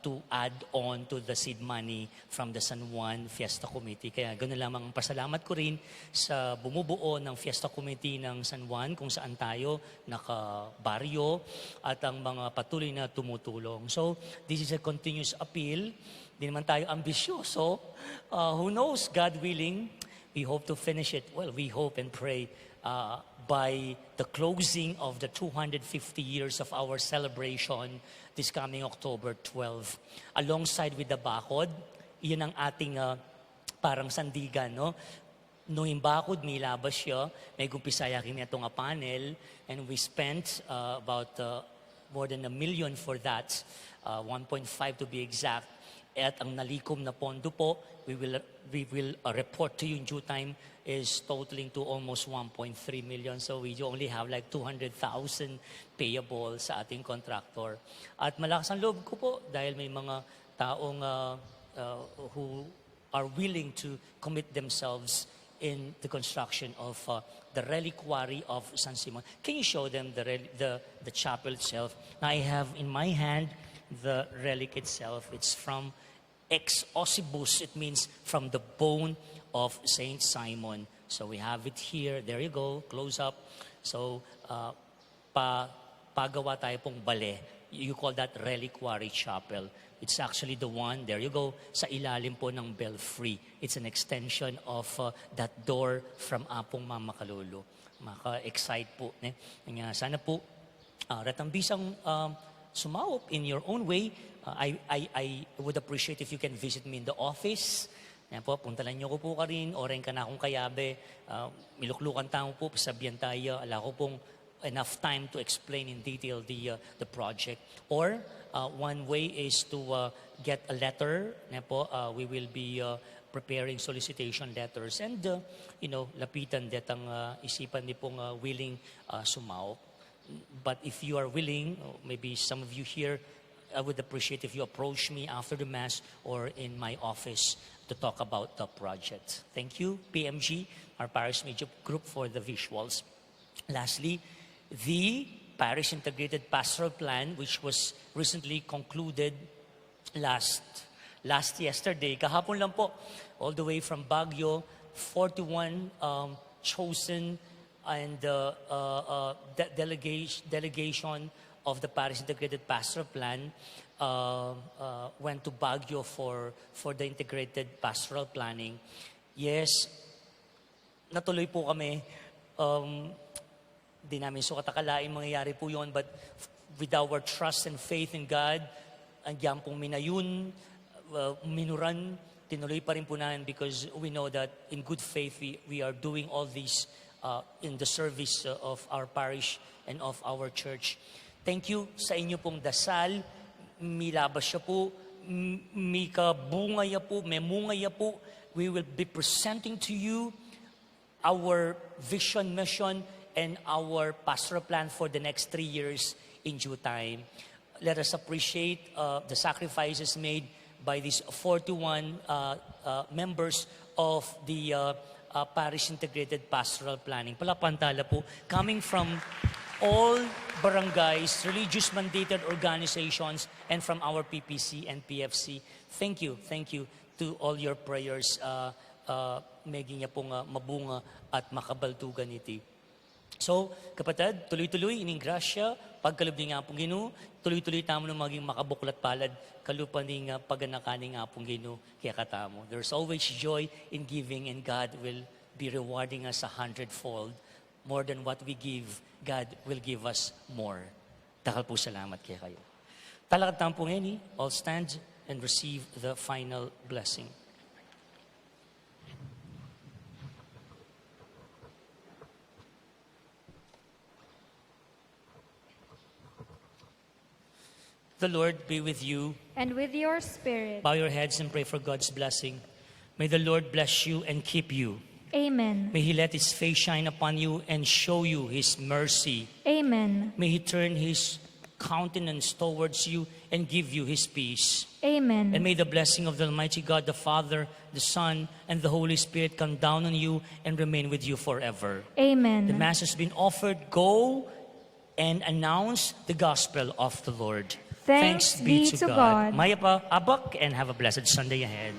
to add on to the seed money from the San Juan Fiesta Committee. Kaya ganoon lamang ang pasalamat ko rin sa bumubuo ng Fiesta Committee ng San Juan kung saan tayo nakabaryo at ang mga patuloy na tumutulong. So, this is a continuous appeal. Hindi naman tayo ambisyoso. Who knows, God willing, we hope to finish it. Well, we hope and pray by the closing of the 250 years of our celebration this coming October 12. Alongside with the bakod, yun ang ating parang sandigan, no? Nung yung bakod, may labas siya, may gumpisaya kami itong panel, and we spent about more than $1 million for that, 1.5 to be exact. At ang nalikom na pondo po, we will report to you in due time, is totaling to almost 1.3 million. So we only have like 200,000 payable sa ating contractor. At malakas ang loob ko po dahil may mga taong who are willing to commit themselves in the construction of the reliquary of San Simon. Can you show them the chapel itself? Now I have in my hand the relic itself. It's from ex ossibus. It means from the bone of Saint Simon. So we have it here. There you go, close up. So pagawa tayo pong bale. You call that reliquary chapel. It's actually the one, there you go, sa ilalim po ng belfry. It's an extension of that door from Apong Mama Kalulu. Maka-excite po. Sana po, ratambisang sumaup in your own way. I would appreciate if you can visit me in the office. Yan po, puntalan niyo ko po ka rin, oren ka na akong kayabe, miluklukan tayo po, sabihan tayo, ala ko pong enough time to explain in detail the project. Or, one way is to get a letter. Yan po, we will be preparing solicitation letters and, lapitan detang isipan ni pong willing sumao. But if you are willing, maybe some of you here, I would appreciate if you approach me after the Mass or in my office to talk about the project. Thank you, PMG, our Parish Media Group, for the visuals. Lastly, the Parish Integrated Pastoral Plan, which was recently concluded last yesterday, kahapon lang po, all the way from Baguio, 41 chosen and delegation of the Parish Integrated Pastoral Plan went to Baguio for the integrated pastoral planning. Yes, natuloy po kami. Hindi namin sukat akalain mangyayari po yun, but with our trust and faith in God, andiyan pong minayun, minuran, tinuloy pa rin po namin because we know that in good faith we are doing all this in the service of our parish and of our church. Thank you sa inyo pong dasal. Milabas siya po, may kabungaya po, may mungaya po. We will be presenting to you our vision, mission, and our pastoral plan for the next 3 years in due time. Let us appreciate the sacrifices made by these 41 members of the Parish Integrated Pastoral Planning. Palapantala po, coming from all barangays, religious mandated organizations, and from our PPC and PFC. Thank you to all your prayers. Maging niya pong mabunga at makabaltugan iti. So, kapatid, tuloy-tuloy, ining grasya, pagkalubdi nga pong Ginoo, tuloy-tuloy tamo na maging makabuklat palad, kalupan ni nga paganakani nga pong Ginoo, kaya katamo. There's always joy in giving and God will be rewarding us 100-fold. More than what we give, God will give us more. Takal po salamat kaya kayo. Talakat tayo po ngayon, all stand and receive the final blessing. The Lord be with you. And with your spirit. Bow your heads and pray for God's blessing. May the Lord bless you and keep you. Amen. May He let His face shine upon you and show you His mercy. Amen. May He turn His countenance towards you and give you His peace. Amen. And may the blessing of the Almighty God, the Father, the Son, and the Holy Spirit come down on you and remain with you forever. Amen. The Mass has been offered. Go and announce the gospel of the Lord. Thanks be to God. Maya pa, abak, and have a blessed Sunday ahead.